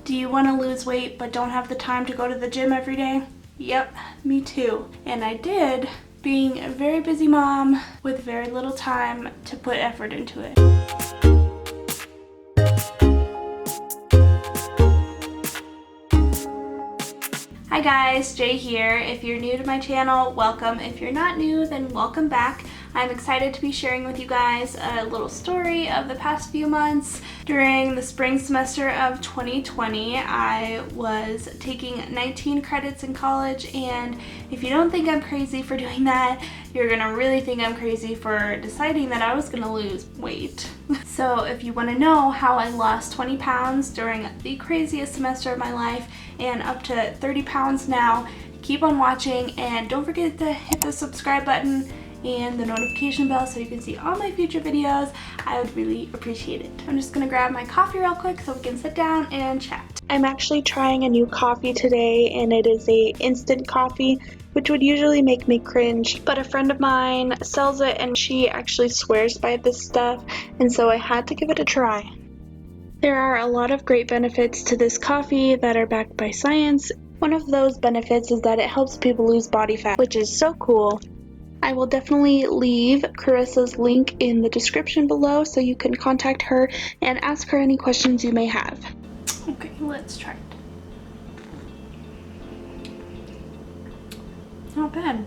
Do you want to lose weight but don't have the time to go to the gym every day? Yep, me too. And I did, being a very busy mom with very little time to put effort into it. Hi guys, Jay here. If you're new to my channel, welcome. If you're not new, then welcome back. I'm excited to be sharing with you guys a little story of the past few months. During the spring semester of 2020, I was taking 19 credits in college, and if you don't think I'm crazy for doing that, you're gonna really think I'm crazy for deciding that I was gonna lose weight. So if you wanna know how I lost 20 pounds during the craziest semester of my life and up to 30 pounds now, keep on watching, and don't forget to hit the subscribe button and the notification bell so you can see all my future videos. I would really appreciate it. I'm just gonna grab my coffee real quick so we can sit down and chat. I'm actually trying a new coffee today, and it is a instant coffee, which would usually make me cringe, but a friend of mine sells it and she actually swears by this stuff, and so I had to give it a try. There are a lot of great benefits to this coffee that are backed by science. One of those benefits is that it helps people lose body fat, which is so cool. I will definitely leave Carissa's link in the description below so you can contact her and ask her any questions you may have. Okay, let's try it. Not bad.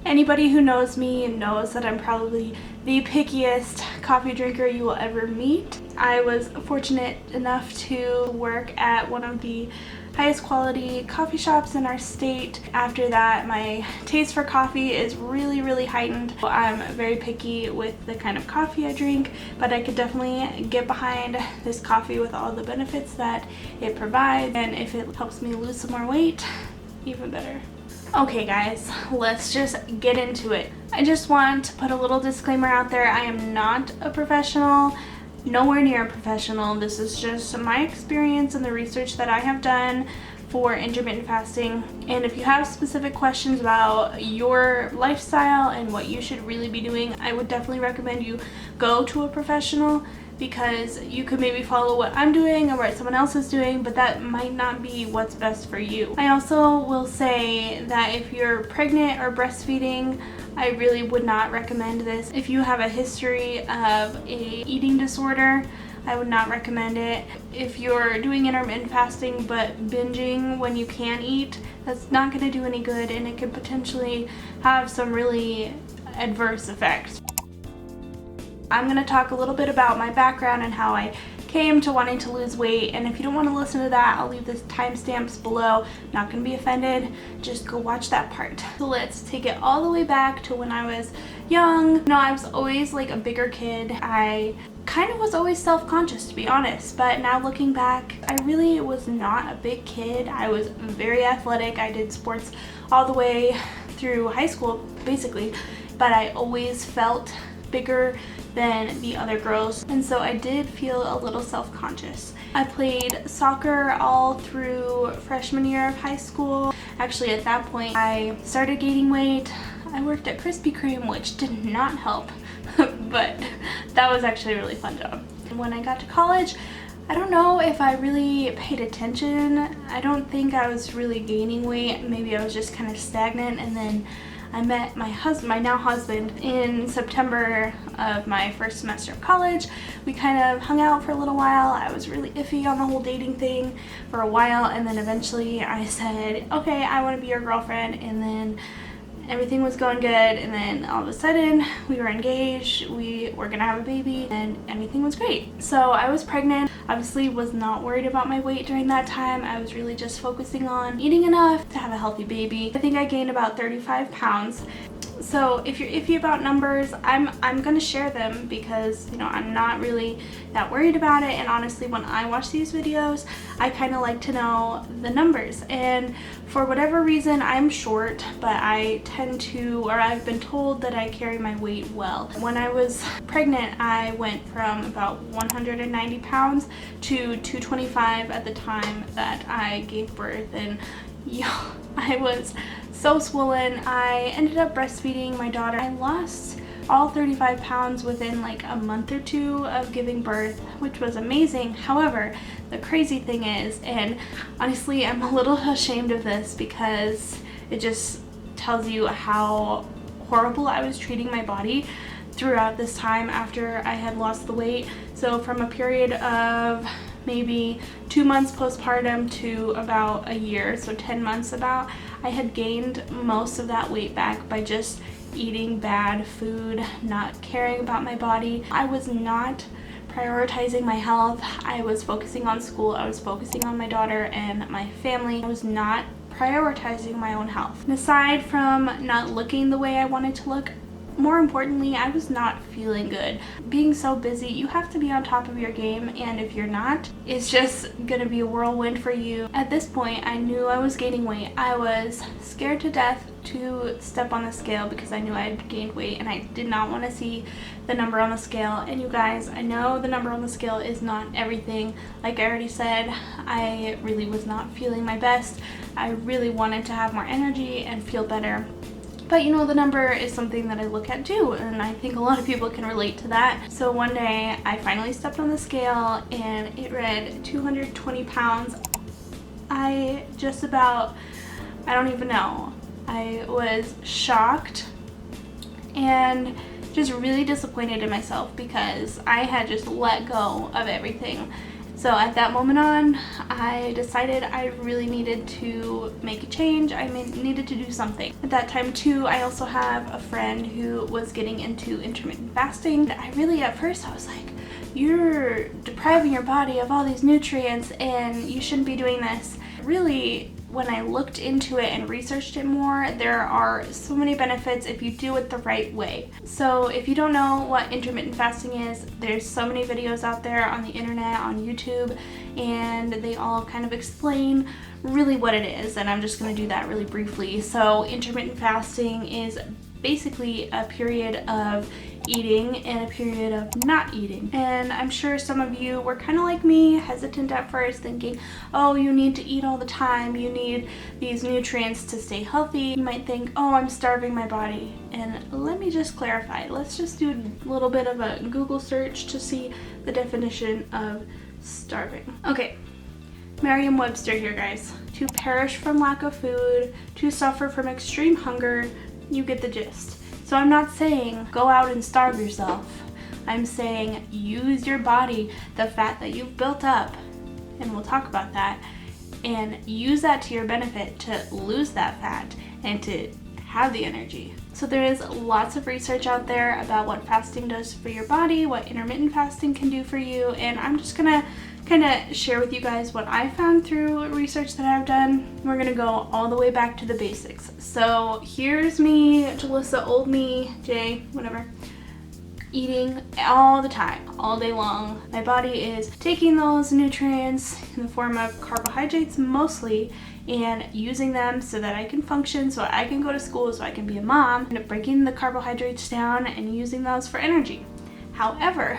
Anybody who knows me knows that I'm probably the pickiest coffee drinker you will ever meet. I was fortunate enough to work at one of the highest quality coffee shops in our state. After that, my taste for coffee is really heightened. I'm very picky with the kind of coffee I drink, but I could definitely get behind this coffee with all the benefits that it provides, and if it helps me lose some more weight, even better. Okay guys, let's just get into it. I just want to put a little disclaimer out there. I am not a professional, nowhere near a professional. This is just my experience and the research that I have done for intermittent fasting. And if you have specific questions about your lifestyle and what you should really be doing, I would definitely recommend you go to a professional, because you could maybe follow what I'm doing or what someone else is doing, but that might not be what's best for you. I also will say that if you're pregnant or breastfeeding, I really would not recommend this. If you have a history of a eating disorder, I would not recommend it. If you're doing intermittent fasting but binging when you can eat, that's not going to do any good, and it could potentially have some really adverse effects. I'm going to talk a little bit about my background and how I came to wanting to lose weight, and if you don't want to listen to that, I'll leave the timestamps below. I'm not going to be offended, just go watch that part. So let's take it all the way back to when I was young. No, I was always like a bigger kid. I kind of was always self-conscious, to be honest, but now looking back, I really was not a big kid. I was very athletic. I did sports all the way through high school, basically, but I always felt bigger than the other girls, and so I did feel a little self-conscious. I played soccer all through freshman year of high school. Actually, at that point, I started gaining weight. I worked at Krispy Kreme, which did not help, but that was actually a really fun job. And when I got to college, I don't know if I really paid attention. I don't think I was really gaining weight. Maybe I was just kind of stagnant, and then I met my husband, my now husband, in September of my first semester of college. We kind of hung out for a little while. I was really iffy on the whole dating thing for a while, and then eventually I said, okay, I want to be your girlfriend, and then everything was going good, and then all of a sudden we were engaged, we were gonna have a baby, and everything was great. So I was pregnant. Obviously was not worried about my weight during that time. I was really just focusing on eating enough to have a healthy baby. I think I gained about 35 pounds. So if you're iffy about numbers, I'm gonna share them because, you know, I'm not really that worried about it, and honestly when I watch these videos, I kind of like to know the numbers. And for whatever reason, I'm short, but I tend to, or I've been told that I carry my weight well. When I was pregnant, I went from about 190 pounds to 225 at the time that I gave birth, and I was so swollen. I ended up breastfeeding my daughter. I lost all 35 pounds within like a month or two of giving birth, which was amazing. However, the crazy thing is, and honestly I'm a little ashamed of this because it just tells you how horrible I was treating my body throughout this time after I had lost the weight. So from a period of maybe 2 months postpartum to about a year, so 10 months about, I had gained most of that weight back by just eating bad food, not caring about my body. I was not prioritizing my health. I was focusing on school, I was focusing on my daughter and my family. I was not prioritizing my own health. And aside from not looking the way I wanted to look, more importantly, I was not feeling good. Being so busy, you have to be on top of your game, and if you're not, it's just gonna be a whirlwind for you. At this point, I knew I was gaining weight. I was scared to death to step on the scale because I knew I had gained weight and I did not want to see the number on the scale. And you guys, I know the number on the scale is not everything. Like I already said, I really was not feeling my best. I really wanted to have more energy and feel better. But you know, the number is something that I look at too, and I think a lot of people can relate to that. So one day I finally stepped on the scale and it read 220 pounds. I don't even know. I was shocked and just really disappointed in myself because I had just let go of everything. So at that moment on, I decided I really needed to make a change. I needed to do something. At that time too, I also have a friend who was getting into intermittent fasting. At first I was like, you're depriving your body of all these nutrients and you shouldn't be doing this. Really, when I looked into it and researched it more, there are so many benefits if you do it the right way. So if you don't know what intermittent fasting is, there's so many videos out there on the internet, on YouTube, and they all kind of explain really what it is, and I'm just going to do that really briefly. So intermittent fasting is basically a period of eating and a period of not eating. And I'm sure some of you were kind of like me, hesitant at first, thinking, oh, you need to eat all the time, you need these nutrients to stay healthy. You might think, oh, I'm starving my body. And let me just clarify. Let's just do a little bit of a Google search to see the definition of starving. Okay, Merriam-Webster here, guys. To perish from lack of food, to suffer from extreme hunger. You get the gist. So I'm not saying go out and starve yourself. I'm saying use your body, the fat that you've built up, and we'll talk about that, and use that to your benefit to lose that fat and to have the energy. So there is lots of research out there about what fasting does for your body, what intermittent fasting can do for you, and I'm just gonna kind of share with you guys what I found through research that I've done. We're gonna go all the way back to the basics. So here's me, Jalissa, old me, Jay, whatever, eating all the time, all day long. My body is taking those nutrients in the form of carbohydrates mostly and using them so that I can function, so I can go to school, so I can be a mom, and breaking the carbohydrates down and using those for energy. However,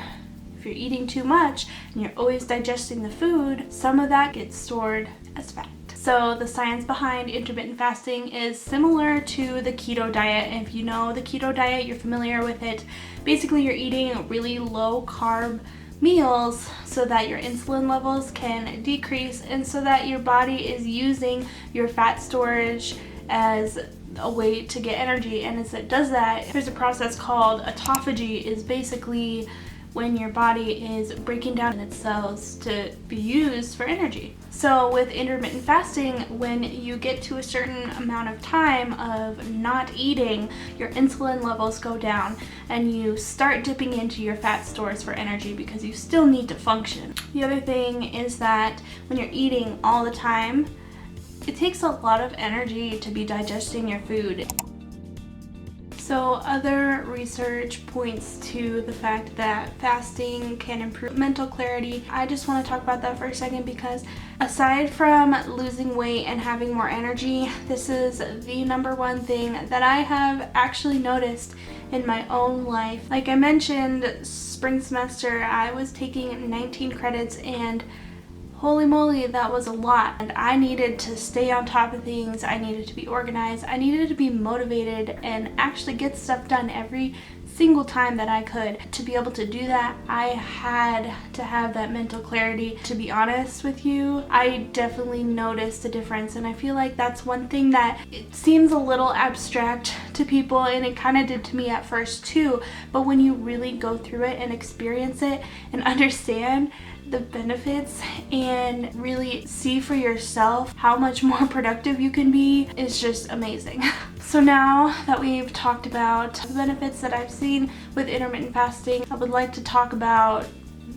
if you're eating too much and you're always digesting the food, some of that gets stored as fat. So the science behind intermittent fasting is similar to the keto diet. And if you know the keto diet, you're familiar with it. Basically, you're eating really low carb meals so that your insulin levels can decrease and so that your body is using your fat storage as a way to get energy. And as it does that, there's a process called autophagy, is basically when your body is breaking down its cells to be used for energy. So with intermittent fasting, when you get to a certain amount of time of not eating, your insulin levels go down and you start dipping into your fat stores for energy because you still need to function. The other thing is that when you're eating all the time, it takes a lot of energy to be digesting your food. So other research points to the fact that fasting can improve mental clarity. I just want to talk about that for a second because aside from losing weight and having more energy, this is the number one thing that I have actually noticed in my own life. Like I mentioned, spring semester, I was taking 19 credits and holy moly, that was a lot. And I needed to stay on top of things. I needed to be organized. I needed to be motivated and actually get stuff done every single time that I could. To be able to do that, I had to have that mental clarity. To be honest with you, I definitely noticed a difference, and I feel like that's one thing that it seems a little abstract to people, and it kind of did to me at first too, but when you really go through it and experience it and understand the benefits and really see for yourself how much more productive you can be, is just amazing. So now that we've talked about the benefits that I've seen with intermittent fasting, I would like to talk about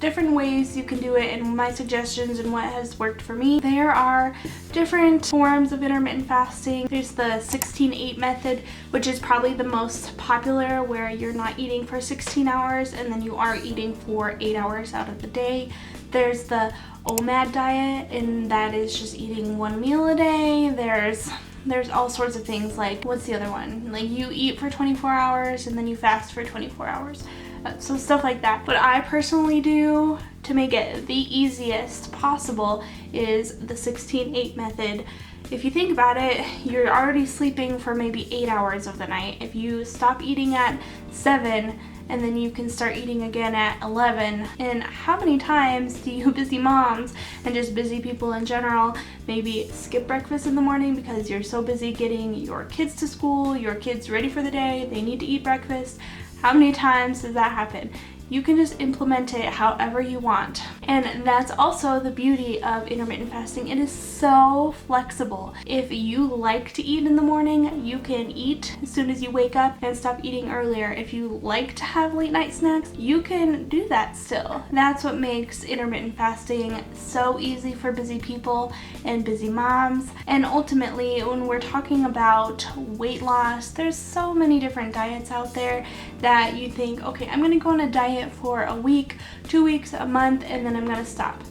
different ways you can do it and my suggestions and what has worked for me. There are different forms of intermittent fasting. There's the 16-8 method, which is probably the most popular, where you're not eating for 16 hours and then you are eating for 8 hours out of the day. There's the OMAD diet, and that is just eating one meal a day. There's all sorts of things, like, what's the other one? Like, you eat for 24 hours and then you fast for 24 hours. So stuff like that. What I personally do to make it the easiest possible is the 16-8 method. If you think about it, you're already sleeping for maybe 8 hours of the night. If you stop eating at 7, and then you can start eating again at 11. And how many times do you busy moms and just busy people in general maybe skip breakfast in the morning because you're so busy getting your kids to school, your kids ready for the day, they need to eat breakfast? How many times does that happen? You can just implement it however you want. And that's also the beauty of intermittent fasting. It is so flexible. If you like to eat in the morning, you can eat as soon as you wake up and stop eating earlier. If you like to have late night snacks, you can do that still. That's what makes intermittent fasting so easy for busy people and busy moms. And ultimately, when we're talking about weight loss, there's so many different diets out there that you think, okay, I'm gonna go on a diet for a week, 2 weeks, a month, and then I'm gonna stop.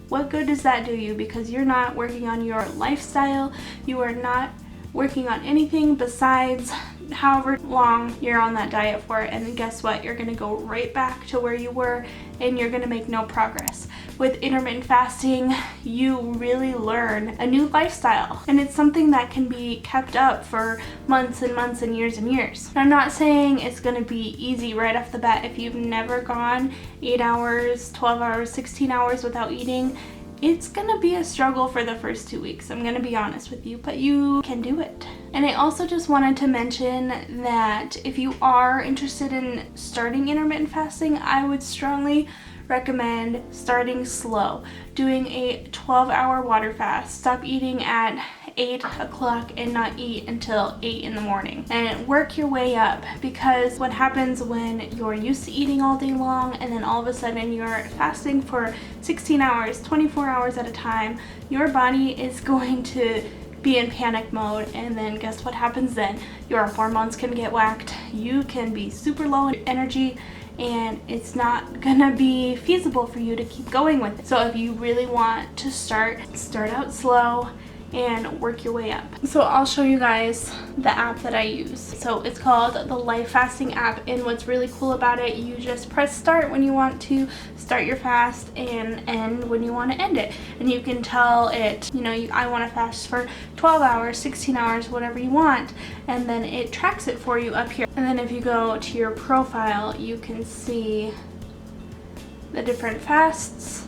What good does that do you? Because you're not working on your lifestyle, you are not working on anything besides however long you're on that diet for, and guess what? You're gonna go right back to where you were and you're gonna make no progress. With intermittent fasting, you really learn a new lifestyle, and it's something that can be kept up for months and months and years. I'm not saying it's gonna be easy right off the bat. If you've never gone 8 hours, 12 hours, 16 hours without eating, it's gonna be a struggle for the first 2 weeks, I'm gonna be honest with you, but you can do it. And I also just wanted to mention that if you are interested in starting intermittent fasting, I would strongly recommend starting slow, doing a 12-hour water fast. Stop eating at 8 o'clock and not eat until 8 in the morning, and work your way up, because what happens when you're used to eating all day long and then all of a sudden you're fasting for 16 hours, 24 hours at a time, your body is going to be in panic mode, and then guess what happens then? Your hormones can get whacked, you can be super low in energy, and it's not gonna be feasible for you to keep going with it. So if you really want to start out slow and work your way up. So I'll show you guys the app that I use. So it's called the Life Fasting app, and what's really cool about it, you just press start when you want to start your fast and end when you want to end it. And you can tell it, I want to fast for 12 hours, 16 hours, whatever you want, and then it tracks it for you up here. And then if you go to your profile, you can see the different fasts.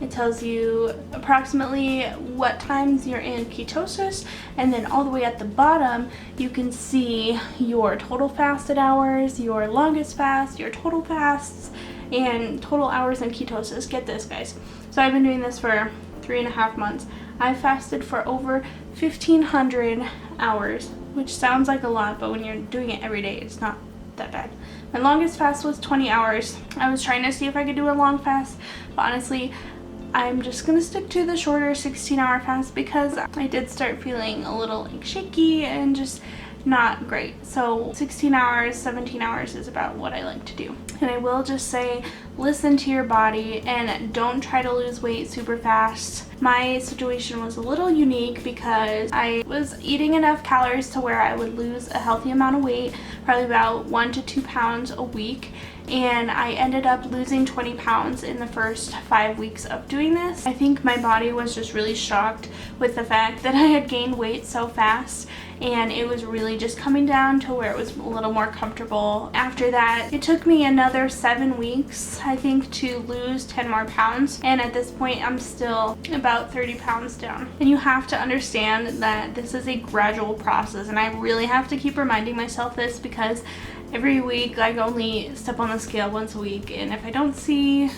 It tells you approximately what times you're in ketosis, and then all the way at the bottom you can see your total fasted hours, your longest fast, your total fasts, and total hours in ketosis. Get this, guys. So I've been doing this for 3.5 months. I fasted for over 1,500 hours, which sounds like a lot, but when you're doing it every day, it's not that bad. My longest fast was 20 hours. I was trying to see if I could do a long fast, but honestly, I'm just gonna stick to the shorter 16-hour fast because I did start feeling a little shaky and just not great. So 16 hours, 17 hours is about what I like to do. And I will just say, listen to your body and don't try to lose weight super fast. My situation was a little unique because I was eating enough calories to where I would lose a healthy amount of weight, probably about 1 to 2 pounds a week. and I ended up losing 20 pounds in the first 5 weeks of doing this. I think my body was just really shocked with the fact that I had gained weight so fast, and it was really just coming down to where it was a little more comfortable. After that, it took me another 7 weeks, I think, to lose 10 more pounds, and at this point I'm still about 30 pounds down. And you have to understand that this is a gradual process, and I really have to keep reminding myself this, because every week I only step on the scale once a week, and if I don't see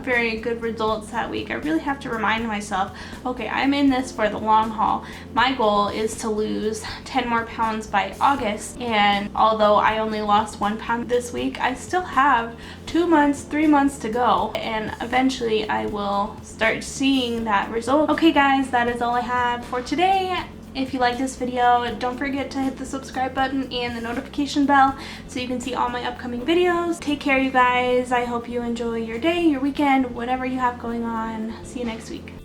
very good results that week, I really have to remind myself, okay, I'm in this for the long haul. My goal is to lose 10 more pounds by August, and although I only lost 1 pound this week, I still have 2 months, 3 months to go, and eventually I will start seeing that result. Okay guys, that is all I have for today. If you like this video, don't forget to hit the subscribe button and the notification bell so you can see all my upcoming videos. Take care, you guys. I hope you enjoy your day, your weekend, whatever you have going on. See you next week.